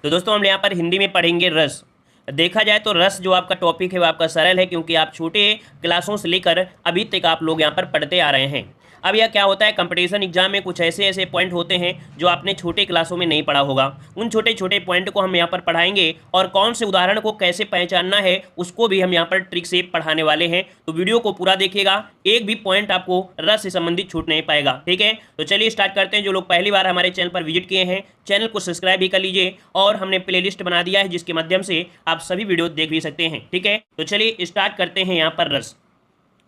तो दोस्तों हम यहाँ पर हिंदी में पढ़ेंगे रस। देखा जाए तो रस जो आपका टॉपिक है वो आपका सरल है, क्योंकि आप छोटे क्लासों से लेकर अभी तक आप लोग यहाँ पर पढ़ते आ रहे हैं। अब यह क्या होता है, कंपटीशन एग्जाम में कुछ ऐसे ऐसे पॉइंट होते हैं जो आपने छोटे क्लासों में नहीं पढ़ा होगा। उन छोटे छोटे पॉइंट को हम यहाँ पर पढ़ाएंगे और कौन से उदाहरण को कैसे पहचानना है उसको भी हम यहाँ पर ट्रिक से पढ़ाने वाले हैं। तो वीडियो को पूरा देखिएगा, एक भी पॉइंट आपको रस से संबंधित छूट नहीं पाएगा। ठीक है, तो चलिए स्टार्ट करते हैं। जो लोग पहली बार हमारे चैनल पर विजिट किए हैं, चैनल को सब्सक्राइब भी कर लीजिए और हमने प्लेलिस्ट बना दिया है जिसके माध्यम से आप सभी वीडियो देख भी सकते हैं। ठीक है, तो चलिए स्टार्ट करते हैं यहाँ पर रस।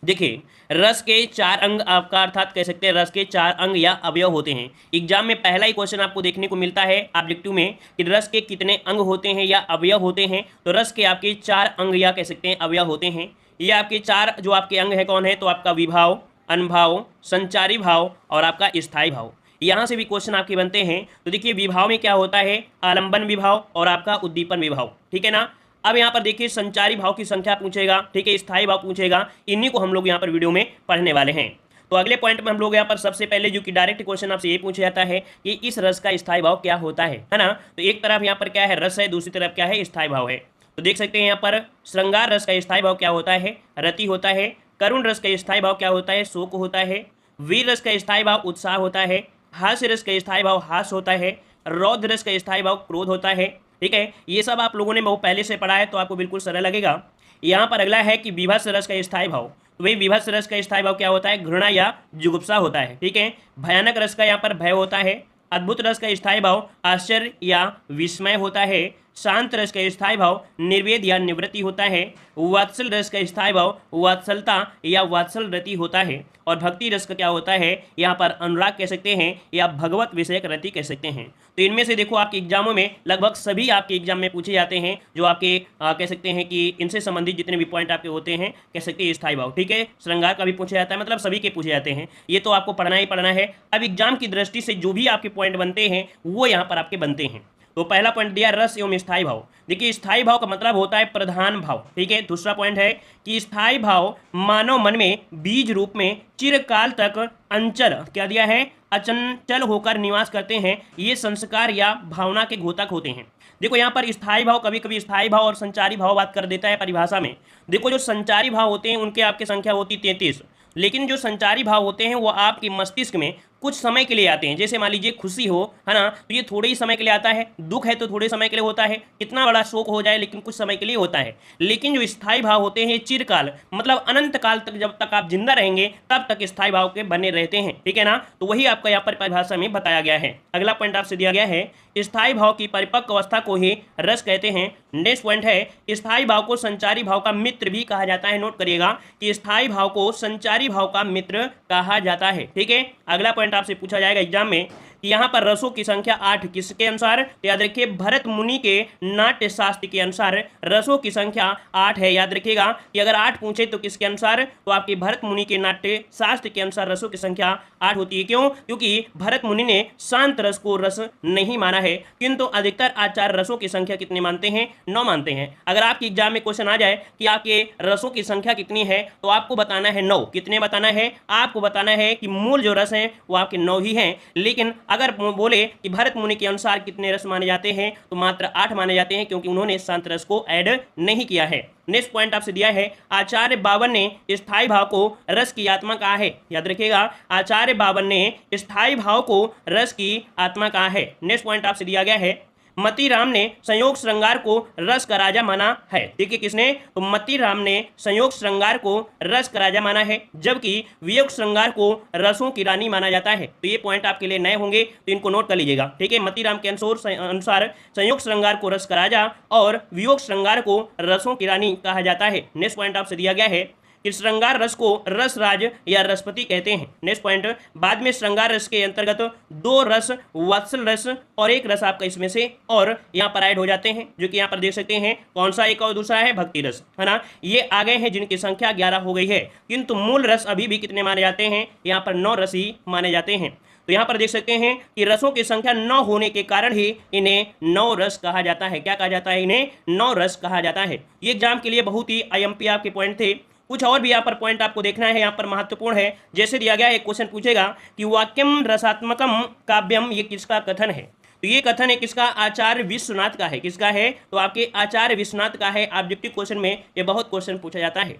देखिए, रस के चार अंग आपका अर्थात कह सकते हैं रस के चार अंग या अवयव होते हैं। एग्जाम में पहला ही क्वेश्चन आपको देखने को मिलता है ऑब्जेक्टिव में कि रस के कितने अंग होते हैं या अवयव होते हैं। तो रस के आपके चार अंग या कह सकते हैं अवयव होते हैं। ये आपके चार जो आपके अंग है कौन है, तो आपका विभाव, अनुभाव, संचारी भाव और आपका स्थायी भाव। यहाँ से भी क्वेश्चन आपके बनते हैं। तो देखिए, विभाव में क्या होता है, आलंबन विभाव और आपका उद्दीपन विभाव। ठीक है ना। अब यहाँ पर देखिए, संचारी भाव की संख्या पूछेगा, ठीक है, स्थायी भाव पूछेगा। इन्हीं को हम लोग यहाँ पर वीडियो में पढ़ने वाले हैं। तो अगले पॉइंट में हम लोग यहाँ पर सबसे पहले जो कि डायरेक्ट क्वेश्चन आपसे ये पूछा जाता है कि इस रस का स्थायी भाव क्या होता है ना। तो एक तरफ यहाँ पर क्या है, रस है, दूसरी तरफ क्या है, स्थायी भाव है। तो देख सकते हैं यहाँ पर श्रृंगार रस का स्थायी भाव क्या होता है, रति होता है। करुण रस का स्थायी भाव क्या होता है, शोक होता है। वीर रस का स्थायी भाव उत्साह होता है। हास्य रस का स्थायी भाव हास होता है। रौद्र रस का स्थायी भाव क्रोध होता है। ठीक है, ये सब आप लोगों ने बहुत पहले से पढ़ा है तो आपको बिल्कुल सरल लगेगा। यहाँ पर अगला है कि विभत्स रस का स्थायी भाव। तो वही विभत्स रस का स्थायी भाव क्या होता है, घृणा या जुगुप्सा होता है। ठीक है, भयानक रस का यहाँ पर भय होता है। अद्भुत रस का स्थायी भाव आश्चर्य या विस्मय होता है। शांत रस का स्थायी भाव निर्वेद या निवृत्ति होता है। वात्सल रस का स्थायी भाव वात्सलता या वात्सल रति होता है। और भक्ति रस का क्या होता है, यहाँ पर अनुराग कह सकते हैं या भगवत विषयक रति कह सकते हैं। तो इनमें से देखो आपके एग्जामों में लगभग सभी आपके एग्जाम में पूछे जाते हैं, जो आपके कह सकते हैं कि इनसे संबंधित जितने भी पॉइंट आपके होते हैं कह सकते हैं स्थायी भाव। ठीक है, श्रृंगार का भी पूछा जाता है, मतलब सभी के पूछे जाते हैं। ये तो आपको पढ़ना ही पढ़ना है। अब एग्जाम की दृष्टि से जो भी आपके पॉइंट बनते हैं वो यहाँ पर आपके बनते हैं। तो पहला पॉइंट दिया रस एवं स्थायी भाव। देखिए, स्थायी भाव का मतलब होता है प्रधान भाव। ठीक है, दूसरा पॉइंट है कि स्थायी भाव मानव मन में बीज रूप में चिरकाल तक अंचल क्या दिया है, अचंचल होकर निवास करते हैं। ये संस्कार या भावना के घोतक होते हैं। देखो यहाँ पर स्थायी भाव कभी कभी स्थायी भाव और संचारी भाव बात कर देता है परिभाषा में। देखो, जो संचारी भाव होते हैं उनके आपकी संख्या होती 33, लेकिन जो संचारी भाव होते हैं वो आपके मस्तिष्क में कुछ समय के लिए आते हैं। जैसे मान लीजिए खुशी हो, है ना, तो ये थोड़े ही समय के लिए आता है। दुख है तो थोड़े समय के लिए होता है। कितना बड़ा शोक हो जाए लेकिन कुछ समय के लिए होता है। लेकिन जो स्थायी भाव होते हैं चिरकाल, मतलब अनंत काल तक, जब तक आप जिंदा रहेंगे तब तक स्थायी भाव के बने रहते हैं। ठीक है ना, तो वही आपका यहाँ पर परिभाषा में बताया गया है। अगला पॉइंट आपसे दिया गया है, स्थायी भाव की परिपक्व अवस्था को ही रस कहते हैं। नेक्स्ट पॉइंट है, स्थायी भाव को संचारी भाव का मित्र भी कहा जाता है। नोट करिएगा कि स्थायी भाव को संचारी भाव का मित्र कहा जाता है। ठीक है, अगला पॉइंट आपसे पूछा जाएगा एग्जाम में कि यहाँ पर रसों की संख्या 8 किसके अनुसार, तो याद रखिए भरत मुनि के नाट्य शास्त्र के अनुसार रसों की संख्या 8 है। याद रखिएगा कि अगर 8 पूछे तो किसके अनुसार, तो आपके भरत मुनि के नाट्य शास्त्र के अनुसार रसों की संख्या 8 होती है। क्यों, क्योंकि भरत मुनि ने शांत रस को रस नहीं माना है, किंतु अधिकतर आचार्य रसों की संख्या कितने मानते हैं, 9 मानते हैं। अगर आपके एग्जाम में क्वेश्चन आ जाए कि आपके रसों की संख्या कितनी है, तो आपको बताना है 9। कितने बताना है, आपको बताना है कि मूल जो रस है वो आपके 9 ही हैं। लेकिन अगर बोले कि भरत मुनि के अनुसार कितने रस माने जाते हैं, तो मात्र 8 माने जाते हैं, क्योंकि उन्होंने शांत रस को ऐड नहीं किया है। नेक्स्ट पॉइंट आपसे दिया है, आचार्य बावन ने स्थायी भाव को रस की आत्मा कहा है। याद रखिएगा, आचार्य बावन ने स्थायी भाव को रस की आत्मा कहा है। नेक्स्ट पॉइंट आपसे दिया गया है, मतीराम ने संयोग श्रृंगार को रस का राजा माना है। देखिए किसने, तो मतीराम ने संयोग श्रृंगार को रस का राजा माना है, जबकि वियोग श्रृंगार को रसों की रानी माना जाता है। तो ये पॉइंट आपके लिए नए होंगे तो इनको नोट कर लीजिएगा। ठीक है, मतीराम के अनुसार संयोग श्रृंगार को रस का राजा और वियोग श्रृंगार को रसों की रानी कहा जाता है। नेक्स्ट पॉइंट आपसे दिया गया है कि श्रृंगार रस को रसराज या रसपति कहते हैं। नेक्स्ट पॉइंट, बाद में श्रृंगार रस के अंतर्गत 2 रस वात्सल रस और 1 रस आपका इसमें से और यहाँ पर ऐड हो जाते हैं, जो कि यहाँ पर देख सकते हैं। कौन सा एक और दूसरा है, भक्ति रस, है ना। ये आ गए हैं जिनकी संख्या 11 हो गई है, किंतु मूल रस अभी भी कितने माने जाते हैं, यहाँ पर 9 रस ही माने जाते हैं। तो यहाँ पर देख सकते हैं कि रसों की संख्या 9 होने के कारण ही इन्हें 9 रस कहा जाता है। क्या कहा जाता है, इन्हें 9 रस कहा जाता है। ये एग्जाम के लिए बहुत ही IMP आपके पॉइंट थे। कुछ और भी यहाँ पर पॉइंट आपको देखना है, यहाँ पर महत्वपूर्ण है। जैसे दिया गया है, क्वेश्चन पूछेगा कि वाक्यम रसात्मकम काव्यम, ये किसका कथन है। तो ये कथन है किसका, आचार्य विश्वनाथ का है। किसका है, तो आपके आचार्य विश्वनाथ का है। ऑब्जेक्टिव क्वेश्चन में ये बहुत क्वेश्चन पूछा जाता है।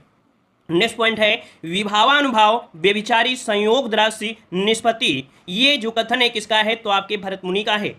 नेक्स्ट पॉइंट है विभावानुभाव व्यभिचारी संयोग दृश्य निष्पत्ति। ये जो कथन है किसका है, तो आपके भरत मुनि का है।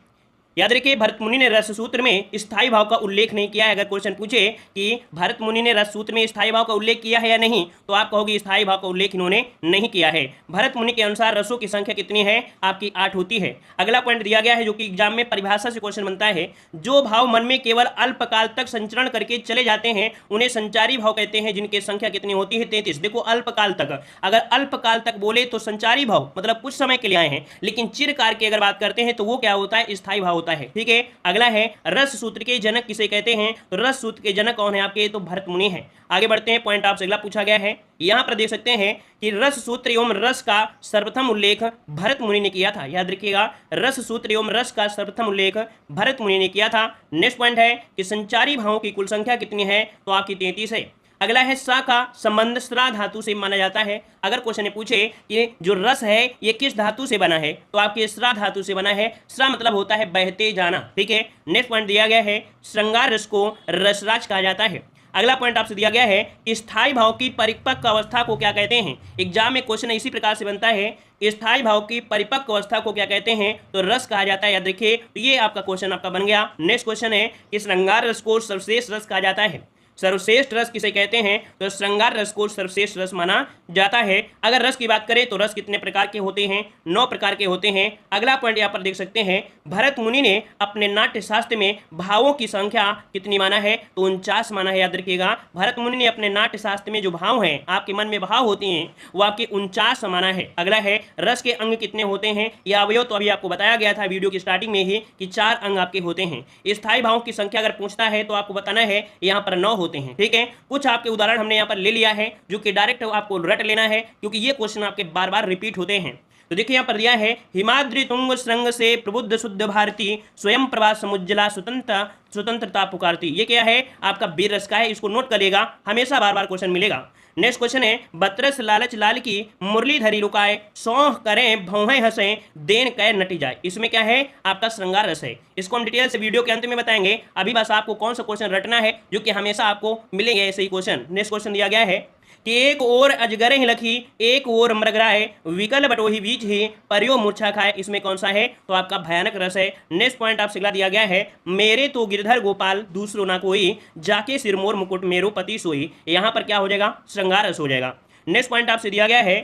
याद रखिए भरत मुनि ने रस सूत्र में स्थायी भाव का उल्लेख नहीं किया है। अगर क्वेश्चन पूछे कि भरत मुनि ने रस सूत्र में स्थायी भाव का उल्लेख किया है या नहीं, तो आप कहोगे स्थायी भाव का उल्लेख इन्होंने नहीं किया है। भरत मुनि के अनुसार रसों की संख्या कितनी है, आपकी 8 होती है। अगला पॉइंट दिया गया है जो कि एग्जाम में परिभाषा से क्वेश्चन बनता है, जो भाव मन में केवल अल्पकाल तक संचरण करके चले जाते हैं उन्हें संचारी भाव कहते हैं, जिनकी संख्या कितनी होती है, 33। देखो अल्पकाल तक, अगर अल्पकाल तक बोले तो संचारी भाव मतलब कुछ समय के लिए आए हैं, लेकिन चिरकाल की अगर बात करते हैं तो वो क्या होता है, स्थायी भाव होता है। ठीक है, अगला है रस सूत्र के जनक किसे कहते हैं, तो रस सूत्र के जनक कौन है आपके, तो भरत मुनि है। आगे बढ़ते हैं, पॉइंट आपसे अगला पूछा गया है। यहां पर देख सकते हैं कि रस सूत्र एवं रस का सर्वप्रथम उल्लेख भरत मुनि ने किया था। याद रखिएगा रस सूत्र एवं रस का सर्वप्रथम उल्लेख भरत मुनि ने किया था। नेक्स्ट पॉइंट है कि संचारी भावों की कुल संख्या कितनी है, तो आपकी 33 है। अगला है सा का संबंध स्रा धातु से माना जाता है। अगर क्वेश्चन ने पूछे कि जो रस है ये किस धातु से बना है, तो आपके स्रा धातु से बना है। स्रा मतलब होता है बहते जाना। ठीक है, नेक्स्ट पॉइंट दिया गया है श्रृंगार रस को रसराज कहा जाता है। अगला पॉइंट आपसे दिया गया है स्थायी भाव की परिपक्व अवस्था को क्या कहते हैं। एग्जाम में क्वेश्चन इसी प्रकार से बनता है, स्थायी भाव की परिपक्व अवस्था को क्या कहते हैं, तो रस कहा जाता है। याद रखिए, तो ये आपका क्वेश्चन आपका बन गया। नेक्स्ट क्वेश्चन है कि श्रृंगार रस को सर्वश्रेष्ठ रस कहा जाता है। सर्वश्रेष्ठ रस किसे कहते हैं, तो श्रृंगार रस को सर्वश्रेष्ठ रस माना जाता है। अगर रस की बात करें तो रस कितने प्रकार के होते हैं, 9 प्रकार के होते हैं। अगला पॉइंट यहाँ पर देख सकते हैं, भरत मुनि ने अपने नाट्य शास्त्र में भावों की संख्या कितनी माना है, तो 49 माना है। याद रखिएगा भरत मुनि ने अपने नाट्य शास्त्र में जो भाव हैं, आपके मन में भाव होती हैं, वो आपके 49 माना है। अगला है रस के अंग कितने होते हैं, या अवयव तो अभी आपको बताया गया था वीडियो की स्टार्टिंग में ही कि 4 अंग आपके होते हैं। स्थायी भावों की संख्या अगर पूछता है तो आपको बताना है यहाँ पर 9 होते हैं। ठीक है, कुछ आपके उदाहरण हमने यहाँ पर ले लिया है जो कि डायरेक्ट आपको रट लेना है, क्योंकि ये क्वेश्चन आपके बार बार रिपीट होते हैं। तो देखिए यहाँ पर दिया है हिमाद्रि तुंग श्रृंग से प्रबुद्ध शुद्ध भारती स्वयं प्रभा समुज्जला स्वतंत्रता पुकारती। ये क्या है, आपका वीर रस का है, इसको नोट करिएगा, हमेशा बार बार क्वेश्चन मिलेगा। नेक्स्ट क्वेश्चन है बतरस लालच लाल की मुरलीधरी रुकाए सौह करें भौहें हंसे देन कै नटी जाए। इसमें क्या है, आपका श्रृंगार रस है। इसको हम डिटेल से वीडियो के अंत में बताएंगे। अभी बस आपको कौन सा क्वेश्चन रटना है जो कि हमेशा आपको मिलेंगे ऐसे ही क्वेश्चन। नेक्स्ट क्वेश्चन दिया गया है कि एक ओर अजगर ही लखी एक ओर मृगराए विकल बटोही बीच ही परियो मूर्छा खाए। इसमें कौन सा है, तो आपका भयानक रस है। नेक्स्ट पॉइंट आपसे अगला दिया गया है मेरे तो गिरधर गोपाल दूसरो ना कोई जाके सिरमोर मुकुट मेरो पति सोई। यहाँ पर क्या हो जाएगा, श्रृंगार रस हो जाएगा। नेक्स्ट पॉइंट आपसे दिया गया है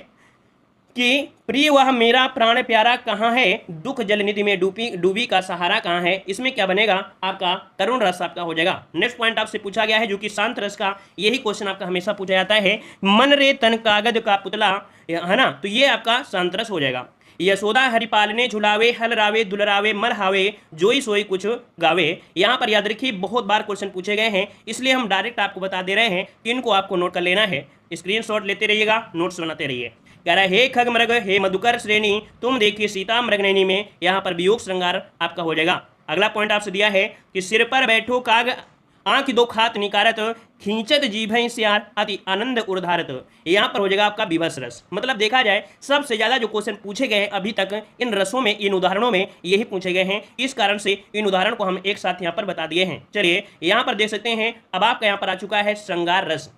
कि प्रिय वह मेरा प्राण प्यारा कहाँ है दुख जल निधि में डूबी का सहारा कहाँ है। इसमें क्या बनेगा, आपका करुण रस आपका हो जाएगा। नेक्स्ट पॉइंट आपसे पूछा गया है जो कि शांत रस का, यही क्वेश्चन आपका हमेशा पूछा जाता है, मन रे तन कागज का पुतला, है ना, तो ये आपका शांत रस हो जाएगा। यशोदा हरिपाल ने झुलावे हल रावे दुलरावे मरहावे जोई सोई कुछ गावे। यहाँ पर याद रखिए बहुत बार क्वेश्चन पूछे गए हैं, इसलिए हम डायरेक्ट आपको बता दे रहे हैं कि इनको आपको नोट कर लेना है। स्क्रीनशॉट लेते रहिएगा, नोट्स बनाते रहिए। कह रहा है हे खग मृग हे मधुकर श्रेणी तुम देखिए सीता मृगनैनी में, यहाँ पर वियोग श्रृंगार आपका हो जाएगा। अगला पॉइंट आपसे दिया है कि सिर पर बैठो काग आंख दो खात निकारत खींचत जीभ सियार अति आनंद उर्धारत। यहाँ पर हो जाएगा आपका विवश रस। मतलब देखा जाए सबसे ज्यादा जो क्वेश्चन पूछे गए हैं अभी तक इन रसों में, इन उदाहरणों में यही पूछे गए हैं। इस कारण से इन उदाहरण को हम एक साथ यहाँ पर बता दिए हैं। चलिए यहाँ पर देख सकते हैं, अब आपका यहाँ पर आ चुका है श्रृंगार रस।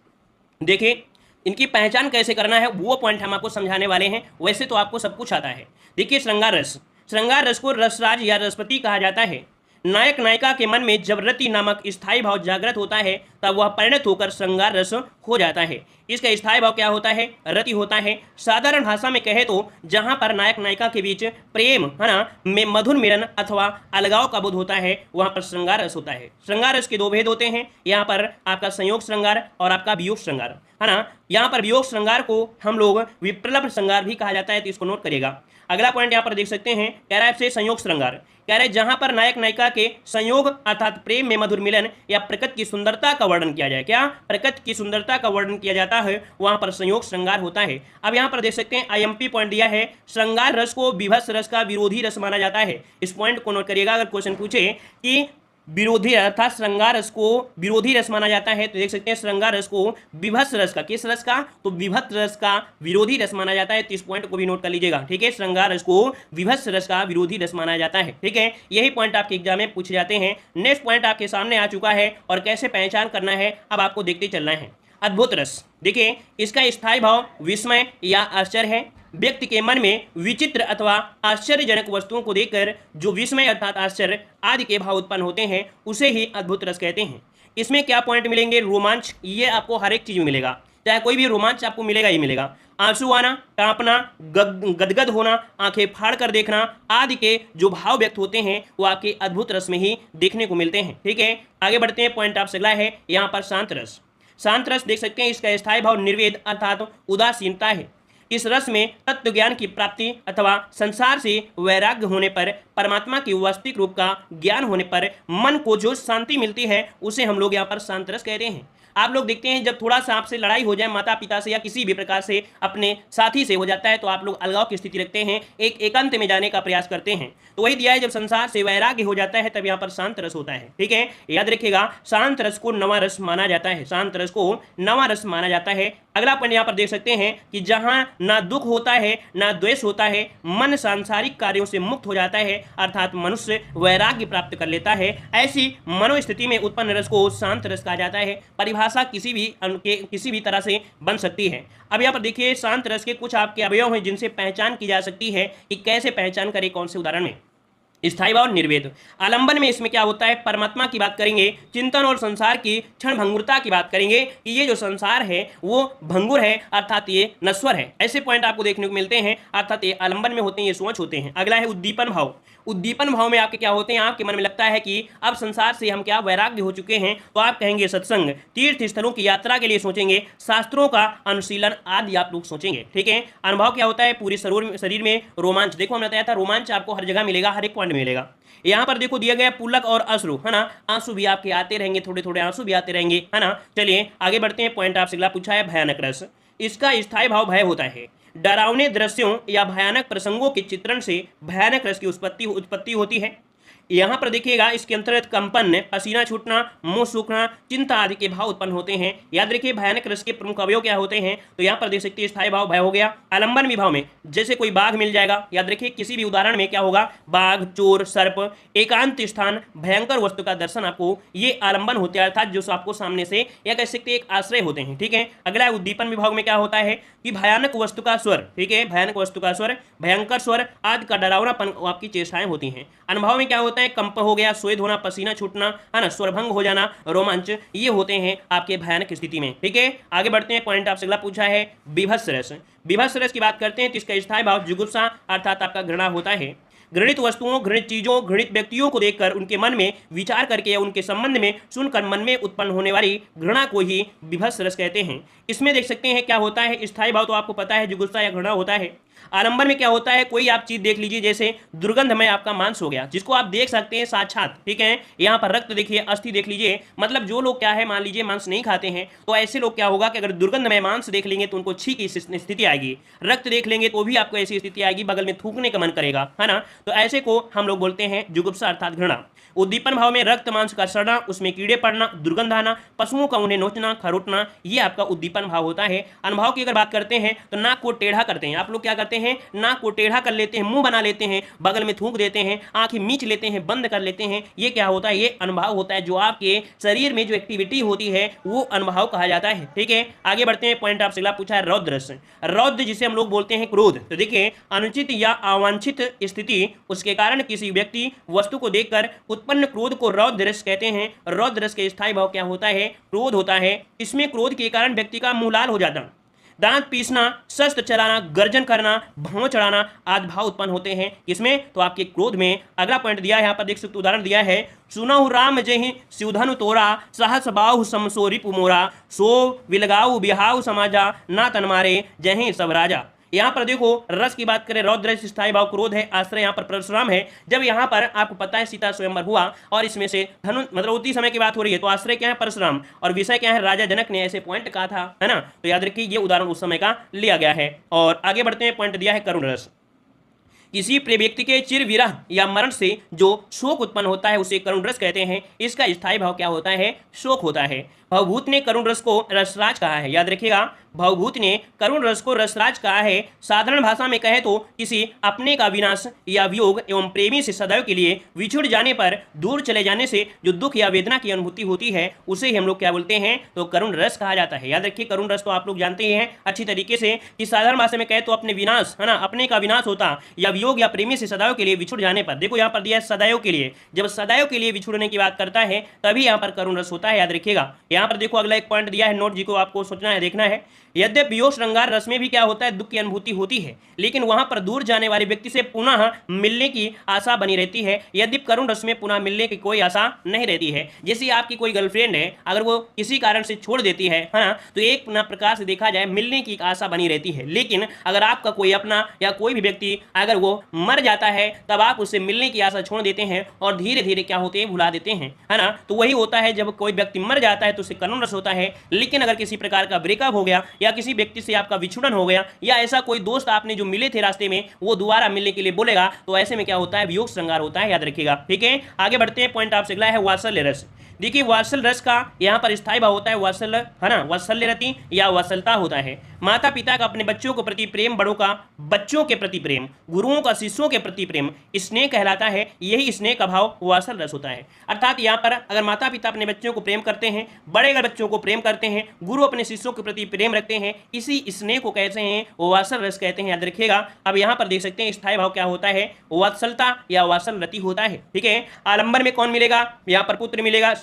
देखिए इनकी पहचान कैसे करना है वो पॉइंट हम आपको समझाने वाले हैं। वैसे तो आपको सब कुछ आता है। देखिए श्रृंगार रस को रसराज या रसपति कहा जाता है। नायक नायिका के मन में जब रति नामक स्थायी भाव जागृत होता है तब वह परिणत होकर श्रृंगार रस हो जाता है। इसका स्थायी भाव क्या होता है, रति होता है। साधारण भाषा में कहे तो जहां पर नायक नायिका के बीच प्रेम, है ना, में मधुर मिलन अथवा अलगाव का बोध होता है, वहां पर श्रृंगार रस होता है। श्रृंगार रस के 2 भेद होते हैं, यहाँ पर आपका संयोग श्रृंगार और आपका वियोग श्रृंगार, है ना। यहाँ पर वियोग श्रृंगार को हम लोग विप्रलभ श्रृंगार भी कहा जाता है, तो इसको नोट करिएगा। अगला पॉइंट यहाँ पर देख सकते हैं, कह रहा है से संयोग श्रृंगार, कह रहे जहां पर नायक नायिका के संयोग अर्थात प्रेम में मधुर मिलन या प्रकृति की सुंदरता का वर्णन किया जाए, क्या प्रकृति की सुंदरता का वर्णन किया जाता है, वहां पर संयोग श्रृंगार होता है। अब यहां पर देख सकते हैं आईएमपी पॉइंट दिया है, श्रृंगार रस को विभत्स रस का विरोधी रस माना जाता है। इस पॉइंट को नोट करिएगा। अगर क्वेश्चन पूछे कि विरोधी अर्थात श्रृंगार रस को विरोधी रस माना जाता है। तो देख सकते हैं श्रृंगार रस को विभत्स रस का, किस रस का, तो विभत्स रस का विरोधी रस माना जाता है। तो इस पॉइंट को भी नोट कर लीजिएगा, ठीक है। श्रृंगार रस को विभत्स रस का विरोधी रस माना जाता है, ठीक है। यही पॉइंट आपके एग्जाम में पूछे जाते हैं। नेक्स्ट पॉइंट आपके सामने आ चुका है और कैसे पहचान करना है अब आपको देखते चलना है। अद्भुत रस, देखिए इसका स्थायी भाव विस्मय या आश्चर्य है। व्यक्ति के मन में विचित्र अथवा आश्चर्यजनक वस्तुओं को देखकर जो विस्मय अर्थात आश्चर्य आदि के भाव उत्पन्न होते हैं उसे ही अद्भुत रस कहते हैं। इसमें क्या पॉइंट मिलेंगे, रोमांच, ये आपको हर एक चीज में मिलेगा, चाहे कोई भी रोमांच आपको मिलेगा ही मिलेगा। आंसू आना, कांपना, गदगद होना, आंखें फाड़ कर देखना आदि के जो भाव व्यक्त होते हैं वो आपके अद्भुत रस में ही देखने को मिलते हैं, ठीक है। आगे बढ़ते हैं, पॉइंट आपसे अगला है यहाँ पर शांत रस। शांत रस देख सकते हैं इसका स्थायी भाव निर्वेद अर्थात उदासीनता है। इस रस में तत्व ज्ञान की प्राप्ति अथवा संसार से वैराग्य होने पर, परमात्मा की वास्तविक रूप का ज्ञान होने पर मन को जो शांति मिलती है उसे हम लोग यहाँ पर शांत रस कहते हैं। आप लोग देखते हैं जब थोड़ा सा आपसे लड़ाई हो जाए माता पिता से या किसी भी प्रकार से अपने साथी से हो जाता है तो आप लोग अलगाव की स्थिति रखते हैं, एक एकांत में जाने का प्रयास करते हैं। तो वही दिया है, जब संसार से वैराग्य हो जाता है तब यहाँ पर शांत रस होता है, ठीक है। याद रखिएगा, शांत रस को नवा रस माना जाता है, शांत रस को नवा रस माना जाता है। अगला पॉइंट यहाँ पर देख सकते हैं कि जहां ना दुख होता है ना द्वेष होता है, मन सांसारिक कार्यों से मुक्त हो जाता है अर्थात मनुष्य वैराग्य प्राप्त कर लेता है, ऐसी मनोस्थिति में उत्पन्न रस को शांत रस कहा जाता है। परिभाषा किसी भी तरह से बन सकती है। अब यहाँ पर देखिए शांत रस के कुछ आपके अवयव हैं जिनसे पहचान की जा सकती है कि कैसे पहचान करें, कौन से उदाहरण में। स्थायी भाव निर्वेद, आलंबन में इसमें क्या होता है, परमात्मा की बात करेंगे, चिंतन और संसार की क्षण भंगुरता की बात करेंगे कि ये जो संसार है वो भंगुर है अर्थात ये नश्वर है। ऐसे पॉइंट आपको देखने को मिलते हैं अर्थात ये आलंबन में होते हैं, ये सोच होते हैं। अगला है उद्दीपन भाव। उद्दीपन भाव में आपके क्या होते हैं, आपके मन में लगता है कि अब संसार से हम क्या वैराग्य हो चुके हैं तो आप कहेंगे सत्संग, तीर्थ स्थलों की यात्रा के लिए सोचेंगे, शास्त्रों का अनुशीलन आदि आप लोग सोचेंगे, ठीक है। अनुभव क्या होता है, पूरे शरीर में रोमांच। देखो हमने बताया था रोमांच आपको हर जगह मिलेगा, हर एक पॉइंट मिलेगा। यहाँ पर देखो दिया गया पुलक और अश्रु, है ना, आंसू भी आपके आते रहेंगे, थोड़े थोड़े आंसू भी आते रहेंगे, है ना। चलिए आगे बढ़ते हैं, पॉइंट आपसे अगला पूछा है भयानक रस। इसका स्थायी भाव भय होता है। डरावने दृश्यों या भयानक प्रसंगों के चित्रण से भयानक रस की उत्पत्ति होती है। यहाँ पर देखिएगा इसके अंतर्गत कंपन, पसीना छूटना, मुंह सूखना, चिंता आदि के भाव उत्पन्न होते हैं। याद रखिए भयानक रस के प्रमुख अवयव क्या होते हैं, तो यहाँ पर देख सकते हैं स्थायी भाव भय हो गया। आलंबन विभाव में जैसे कोई बाघ मिल जाएगा, याद रखिए किसी भी उदाहरण में क्या होगा, बाघ, चोर, सर्प, एकांत स्थान, भयंकर वस्तु का दर्शन, आपको ये आलंबन होते हैं अर्थात जो आपको सामने से या कह सकते एक आश्रय होते हैं, ठीक है। अगला उद्दीपन विभाग में क्या होता है कि भयानक वस्तु का स्वर, ठीक है, भयानक वस्तु का स्वर, भयंकर स्वर आदि का डरावनापन आपकी चेष्टाएं होती हैं। अनुभव में क्या होता है, कंप हो गया, स्वेद होना, पसीना छूटना, है ना, स्वरभंग हो जाना, रोमांच, ये होते हैं आपके भयानक स्थिति में, ठीक है। आगे बढ़ते हैं, पॉइंट आपसे अगला पूछा है विभत्स रस। विभत्स रस की बात करते हैं तो इसका स्थायी भाव जुगुप्सा अर्थात आपका घृणा होता है। घृणित वस्तुओं, घृणित चीजों, घृणित व्यक्तियों को देखकर उनके मन में विचार करके या उनके संबंध में सुनकर मन में उत्पन्न होने वाली घृणा को ही विभत्स रस कहते हैं। इसमें देख सकते हैं क्या होता है, स्थायी भाव तो आपको पता है जुगुप्सा या घृणा होता है। आलंबन में क्या होता है, कोई आप चीज देख लीजिए, जैसे दुर्गंधमय आपका मांस हो गया जिसको आप देख सकते हैं साक्षात, ठीक है। यहाँ पर रक्त देखिए, अस्थि देख लीजिए, मतलब जो लोग क्या है मान लीजिए मांस नहीं खाते हैं तो ऐसे लोग क्या होगा कि अगर दुर्गंधमय मांस देख लेंगे तो उनको छी की स्थिति आएगी, रक्त देख लेंगे तो भी आपको ऐसी स्थिति आएगी, बगल में थूकने का मन करेगा, है ना। तो ऐसे को हम लोग बोलते हैं जुगुप्सा अर्थात घृणा। उद्दीपन भाव में रक्त मांस का सड़ना, उसमें कीड़े पड़ना, दुर्गंध आना, पशुओं का उन्हें नोचना, खरोटना, ये आपका उद्दीपन भाव होता है। अनुभव की अगर बात करते हैं तो नाक को टेढ़ा करते हैं, आप लोग क्या करते हैं, नाक को टेढ़ा कर लेते हैं, मुंह बना लेते हैं, बगल में थूक देते हैं, आंखें मीच लेते हैं, बंद कर लेते हैं, ये क्या होता है, ये अनुभव होता है, जो आपके शरीर में जो एक्टिविटी होती है वो अनुभव कहा जाता है, ठीक है। आगे बढ़ते हैं, पॉइंट आपसे अगला पूछा है रौद्र। रौद्र जिसे हम लोग बोलते हैं क्रोध। तो देखिए अनुचित या अवांछित स्थिति, उसके कारण किसी व्यक्ति वस्तु को देखकर उत्पन्न क्रोध को रौद्र रस कहते हैं। रौद्र रस के स्थायी भाव क्या होता है, क्रोध होता है। इसमें क्रोध के कारण व्यक्ति का मुंह लाल हो जाता, दांत पीसना, शस्त्र चलाना, गर्जन करना, भौं चढ़ाना आदि भाव उत्पन्न होते हैं। इसमें तो आपके क्रोध में अगला पॉइंट दिया है, यहाँ पर देख सकते उदाहरण दिया है, सुनहु राम जहि सिवधनु तोरा, सहस बाहु समसो रिपु मोरा, सो विलगाऊ बिहाऊ समाजा, ना तन मारे जहि सब राजा। यहाँ पर देखो रस की बात करें, रौद्र स्थायी भाव क्रोध है, आश्रय यहाँ पर परशुराम है। जब यहाँ पर आपको पता है सीता स्वयंवर हुआ और इसमें से धनु मतलब उसी समय की बात हो रही है, तो आश्रय क्या है, परशुराम, और विषय क्या है, राजा जनक ने ऐसे पॉइंट कहा था, है ना। तो याद रखिए ये उदाहरण उस समय का लिया गया है। और आगे बढ़ते हैं, पॉइंट दिया है करुण रस। किसी प्रिय व्यक्ति के चिर विरह या मरण से जो शोक उत्पन्न होता है उसे करुण रस कहते हैं। इसका स्थायी भाव क्या होता है? शोक होता है। भवभूत ने करुण रस को रसराज कहा है, याद रखिएगा, भवभूत ने करुण रस को रसराज कहा है। साधारण भाषा में कहे तो किसी अपने का विनाश या वियोग एवं प्रेमी से सदैव के लिए विछुड़ जाने पर दूर चले जाने से जो दुख या वेदना की अनुभूति होती है उसे ही हम लोग क्या बोलते हैं? तो करुण रस कहा जाता है। याद रखिए, करुण रस तो आप लोग जानते ही हैं अच्छी तरीके से कि साधारण भाषा में कहे तो अपने विनाश, है ना, अपने का विनाश होता या वियोग या प्रेमी से सदैव के लिए विछुड़ जाने पर, देखो यहाँ पर दिया है सदैव के लिए, जब सदैव के लिए विछुड़ने की बात करता है तभी यहाँ पर करुण रस होता है, याद रखिएगा। यहाँ पर देखो अगला एक पॉइंट दिया है, नोट जी को आपको सोचना है, देखना है। यद्यपि वियोग श्रृंगार रस में भी क्या होता है? दुख की अनुभूति होती है, लेकिन वहां पर दूर जाने वाले व्यक्ति से पुनः मिलने की आशा बनी रहती है। यद्यपि करुण रस में पुनः मिलने की कोई आशा नहीं रहती है। जैसे आपकी कोई गर्लफ्रेंड है, अगर वो किसी कारण से छोड़ देती है ना, तो एक प्रकार से देखा जाए मिलने की आशा बनी रहती है। लेकिन अगर आपका कोई अपना या कोई भी व्यक्ति अगर वो मर जाता है तब आप उससे मिलने की आशा छोड़ देते हैं और धीरे धीरे क्या होते हैं? भुला देते हैं, है ना। तो वही होता है, जब कोई व्यक्ति मर जाता है तो उसे करुण रस होता है। लेकिन अगर किसी प्रकार का ब्रेकअप हो गया या किसी व्यक्ति से आपका विछुड़न हो गया या ऐसा कोई दोस्त आपने जो मिले थे रास्ते में वो दोबारा मिलने के लिए बोलेगा, तो ऐसे में क्या होता है? वियोग श्रृंगार होता है, याद रखिएगा। ठीक है, आगे बढ़ते हैं। पॉइंट आपसे अगला है वात्सल्य रस। देखिए, वात्सल्य रस का यहाँ पर स्थायी भाव होता है वात्सल्य, है ना, वात्सल्य रति या वात्सलता होता है। माता पिता का अपने बच्चों के प्रति प्रेम, बड़ों का बच्चों के प्रति प्रेम, गुरुओं का शिष्यों के प्रति प्रेम स्नेह कहलाता है। यही स्नेह का भाव वात्सल्य रस होता है। अर्थात यहाँ पर अगर माता पिता अपने बच्चों को प्रेम करते हैं, बड़े अगर बच्चों को प्रेम करते हैं, गुरु अपने शिष्यों के प्रति प्रेम रखते हैं, इसी स्नेह को कहते हैं वात्सल्य रस कहते हैं, याद रखिएगा। अब यहाँ पर देख सकते हैं स्थायी भाव क्या होता है? वात्सलता या वात्सल्य रति होता है। ठीक है, आलंबन में कौन मिलेगा? यहाँ पर पुत्र मिलेगा,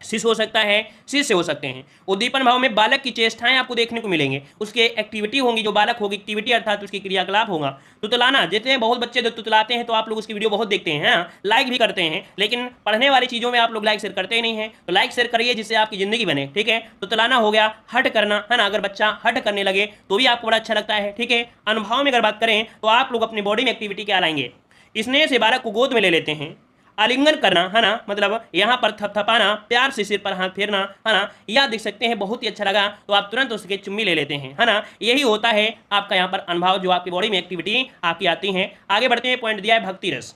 शिष्य हो सकता है, शिष्य हो सकते हैं। उद्दीपन भाव में बालक की चेष्टाएं आपको देखने को मिलेंगे, उसके एक्टिविटी होंगी, जो बालक होगी एक्टिविटी अर्थात उसकी क्रियाकलाप होगा। तुतलाना, जितने बहुत बच्चे जो तुतलाते हैं तो आप लोग उसकी वीडियो बहुत देखते हैं, लाइक भी करते हैं, लेकिन पढ़ने वाली चीज़ों में आप लोग लाइक शेयर करते ही नहीं है। तो लाइक शेयर करिए जिससे आपकी जिंदगी बने। ठीक है, तुतलाना हो गया, हट करना, है ना, अगर बच्चा हट करने लगे तो भी आपको बड़ा अच्छा लगता है। ठीक है, अनुभव में अगर बात करें तो आप लोग अपनी बॉडी में एक्टिविटी क्या लाएंगे? स्नेह से बालक को गोद में ले लेते हैं। आलिंगन करना, है ना, मतलब यहाँ पर थपथपाना, प्यार से सिर पर हाथ फेरना, है ना, या देख सकते हैं बहुत ही अच्छा लगा तो आप तुरंत उसके चुम्मी ले लेते हैं, है ना। यही होता है आपका यहाँ पर अनुभव, जो आपकी बॉडी में एक्टिविटी आपकी आती हैं। आगे बढ़ते हैं, पॉइंट दिया है भक्ति रस।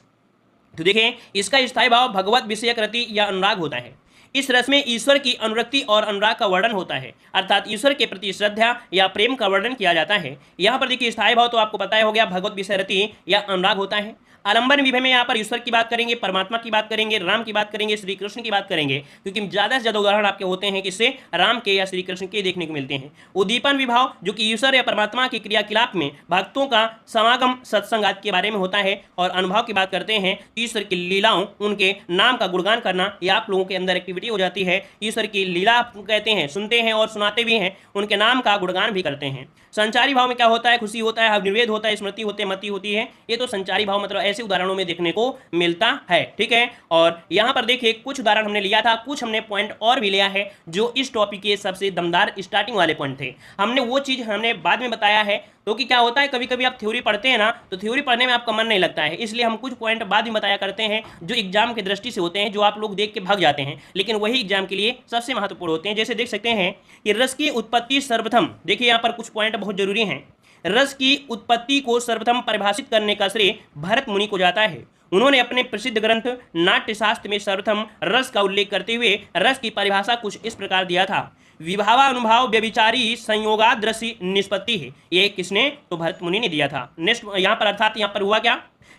तो देखें, इसका स्थायी भाव भगवत विषयक रति या अनुराग होता है। इस रस में ईश्वर की अनुरक्ति और अनुराग का वर्णन होता है, अर्थात ईश्वर के प्रति श्रद्धा या प्रेम का वर्णन किया जाता है। यहाँ पर देखिए स्थायी भाव तो आपको पता ही हो गया, भगवत विषय रति या अनुराग होता है। आलंबन विभय में यहाँ पर ईश्वर की बात करेंगे, परमात्मा की बात करेंगे, राम की बात करेंगे, श्री कृष्ण की बात करेंगे, क्योंकि ज़्यादा से ज़्यादा उदाहरण आपके होते हैं किससे? राम के या श्री कृष्ण के देखने को मिलते हैं। उद्दीपन विभाव, जो कि ईश्वर या परमात्मा के क्रियाकलाप में भक्तों का समागम, सत्संग आदि के बारे में होता है। और अनुभव की बात करते हैं, ईश्वर की लीलाओं, उनके नाम का गुणगान करना, यह आप लोगों के अंदर एक्टिविटी हो जाती है। ईश्वर की लीला कहते हैं, सुनते हैं और सुनाते भी हैं, उनके नाम का गुणगान भी करते हैं। संचारी भाव में क्या होता है? खुशी होता है, निर्वेद होता है, स्मृति होती है, मति होती है। ये तो संचारी भाव मतलब ऐसे उदाहरणों में देखने को मिलता है। ठीक है, और यहाँ पर देखिए कुछ उदाहरण हमने लिया था, कुछ हमने पॉइंट और भी लिया है जो इस टॉपिक के सबसे दमदार स्टार्टिंग वाले पॉइंट थे। हमने वो चीज़ हमने बाद में बताया है, क्योंकि क्या होता है कभी कभी आप थ्योरी पढ़ते हैं ना, तो थ्योरी पढ़ने में आपका मन नहीं लगता है, इसलिए हम कुछ पॉइंट बाद में बताया करते हैं जो एग्जाम की दृष्टि से होते हैं, जो आप लोग देख के भाग जाते हैं, लेकिन वही एग्जाम के लिए सबसे महत्वपूर्ण होते हैं। जैसे देख सकते हैं कि रस की उत्पत्ति सर्वप्रथम, देखिए यहाँ पर कुछ पॉइंट बहुत जरूरी हैं। रस की उत्पत्ति को सर्वप्रथम परिभाषित करने का श्रेय भरत मुनि को जाता है। उन्होंने अपने प्रसिद्ध ग्रंथ नाट्यशास्त्र में सर्वप्रथम रस का उल्लेख करते हुए रस की परिभाषा कुछ इस प्रकार दिया था: विभावानुभाव व्यभिचारी संयोगादृश्य निष्पत्ति है। ये किसने? तो भरत मुनि ने दिया था। नेक्स्ट यहाँ पर अर्थात यहाँ पर हुआ क्या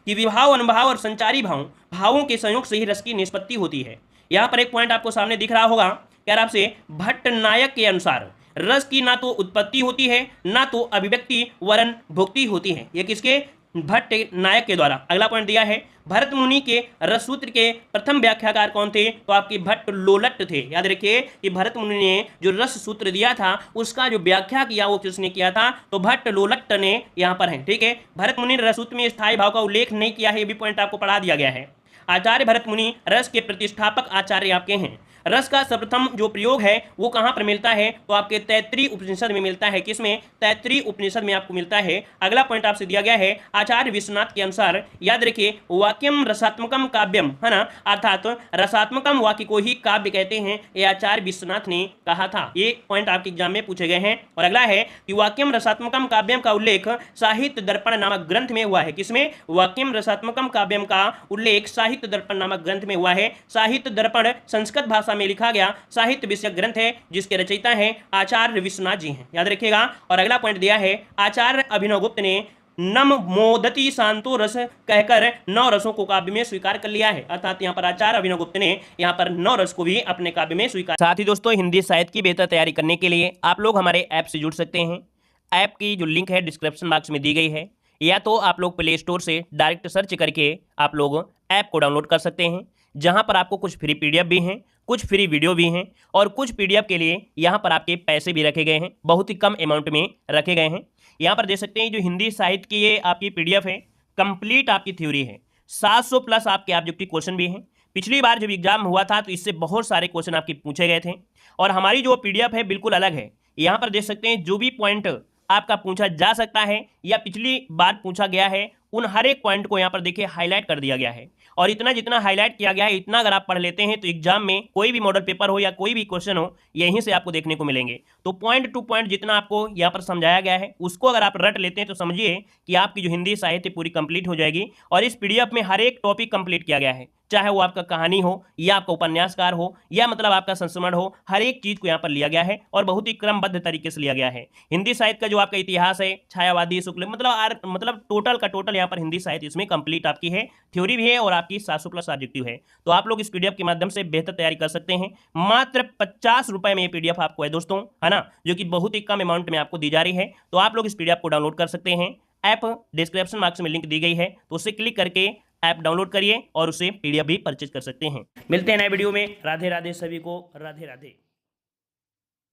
कि विभाव, अनुभाव और संचारी भावों के संयोग से ही रस की निष्पत्ति होती है। यहाँ पर एक पॉइंट आपको सामने दिख रहा होगा, कह रहा आपसे भट्ट नायक के अनुसार रस की ना तो उत्पत्ति होती है ना तो अभिव्यक्ति वरन भुक्ति होती है। ये किसके? भट्ट नायक के द्वारा। अगला पॉइंट दिया है, भरत मुनि के रस सूत्र के प्रथम व्याख्याकार कौन थे? तो आपके भट्ट लोलट थे। याद रखिए कि भरत मुनि ने जो रस सूत्र दिया था उसका जो व्याख्या किया वो किसने किया था? तो भट्ट लोलट ने यहाँ पर है। ठीक है, भरत मुनि ने रस सूत्र में स्थायी भाव का उल्लेख नहीं किया है, ये भी पॉइंट आपको पढ़ा दिया गया है। आचार्य भरत मुनि रस के प्रतिष्ठापक आचार्य आपके हैं। रस का सर्वप्रथम जो प्रयोग है वो कहाँ पर मिलता है, तो आपके तैत्तिरीय उपनिषद में मिलता है। किसमें? तैत्तिरीय उपनिषद में आपको मिलता है। अगला पॉइंट आपसे दिया गया है आचार्य विश्वनाथ के अनुसार, याद रखिए, वाक्यम रसात्मकम काव्यम, है ना, अर्थात रसात्मकम वाक्य को ही काव्य कहते हैं, ये आचार्य विश्वनाथ ने कहा था। ये पॉइंट आपके एग्जाम में पूछे गए हैं। और अगला है कि वाक्यम रसात्मकम काव्यम का उल्लेख साहित्य दर्पण नामक ग्रंथ में हुआ है। किसमें? वाक्यम रसात्मकम काव्यम का उल्लेख साहित्य दर्पण नामक ग्रंथ में हुआ है। साहित्य दर्पण संस्कृत भाषा में लिखा गया साहित्य विषयक ग्रंथ है, जिसके रचयिता हैं आचार्य विश्वनाथ जी हैं, याद रखिएगा। और अगला पॉइंट दिया है आचार्य अभिनवगुप्त ने नम मोदती शांतो रस कहकर 9 रसों को काव्य में स्वीकार कर लिया है। अर्थात यहाँ पर आचार्य अभिनवगुप्त ने यहाँ पर 9 रस को भी अपने काव्य में स्वीकार। साथ ही दोस्तों, हिंदी साहित्य की बेहतर तैयारी करने के लिए आप लोग हमारे ऐप से जुड़ सकते हैं। ऐप की जो लिंक है डिस्क्रिप्शन बॉक्स में दी गई है, या तो आप लोग प्ले स्टोर से डायरेक्ट सर्च करके आप लोग ऐप को डाउनलोड कर सकते हैं, जहां पर आपको कुछ फ्री पीडीएफ भी हैं, कुछ फ्री वीडियो भी हैं, और कुछ पीडीएफ के लिए यहां पर आपके पैसे भी रखे गए हैं, बहुत ही कम अमाउंट में रखे गए हैं। यहां पर देख सकते हैं जो हिंदी साहित्य की ये आपकी पीडीएफ है, कंप्लीट आपकी थ्योरी है, 700 प्लस आपके ऑब्जेक्टिव क्वेश्चन भी हैं। पिछली बार जब एग्जाम हुआ था तो इससे बहुत सारे क्वेश्चन आपके पूछे गए थे, और हमारी जो पीडीएफ है बिल्कुल अलग है। यहाँ पर देख सकते हैं जो भी पॉइंट आपका पूछा जा सकता है या पिछली बार पूछा गया है, उन हर एक पॉइंट को यहाँ पर देखिए हाईलाइट कर दिया गया है। और इतना जितना हाईलाइट किया गया है, इतना अगर आप पढ़ लेते हैं तो एग्जाम में कोई भी मॉडल पेपर हो या कोई भी क्वेश्चन हो, यहीं से आपको देखने को मिलेंगे। तो पॉइंट टू पॉइंट जितना आपको यहाँ पर समझाया गया है, उसको अगर आप रट लेते हैं तो समझिए कि आपकी जो हिंदी साहित्य पूरी कंप्लीट हो जाएगी। और इस पीडीएफ में हर एक टॉपिक कंप्लीट किया गया है, चाहे वो आपका कहानी हो या आपका उपन्यासकार हो या मतलब आपका संस्मरण हो, हर एक चीज को यहाँ पर लिया गया है और बहुत ही क्रमबद्ध तरीके से लिया गया है। हिंदी साहित्य का जो आपका इतिहास है, छायावादी, शुक्ल, मतलब टोटल का टोटल यहाँ पर हिंदी साहित्य इसमें कंप्लीट आपकी है, थ्योरी भी है और आपकी 700 प्लस ऑब्जेक्टिव है। तो आप लोग इस पीडीएफ के माध्यम से बेहतर तैयारी कर सकते हैं। मात्र 50 रुपए में ये पीडीएफ आपको है दोस्तों, है ना, जो कि बहुत ही कम अमाउंट में आपको दी जा रही है। तो आप लोग इस पीडीएफ को डाउनलोड कर सकते हैं। ऐप डिस्क्रिप्शन बॉक्स में लिंक दी गई है, तो उससे क्लिक करके ऐप डाउनलोड करिए और उसे पीडीएफ भी परचेज कर सकते हैं। मिलते हैं नए वीडियो में। राधे राधे सभी को, राधे राधे।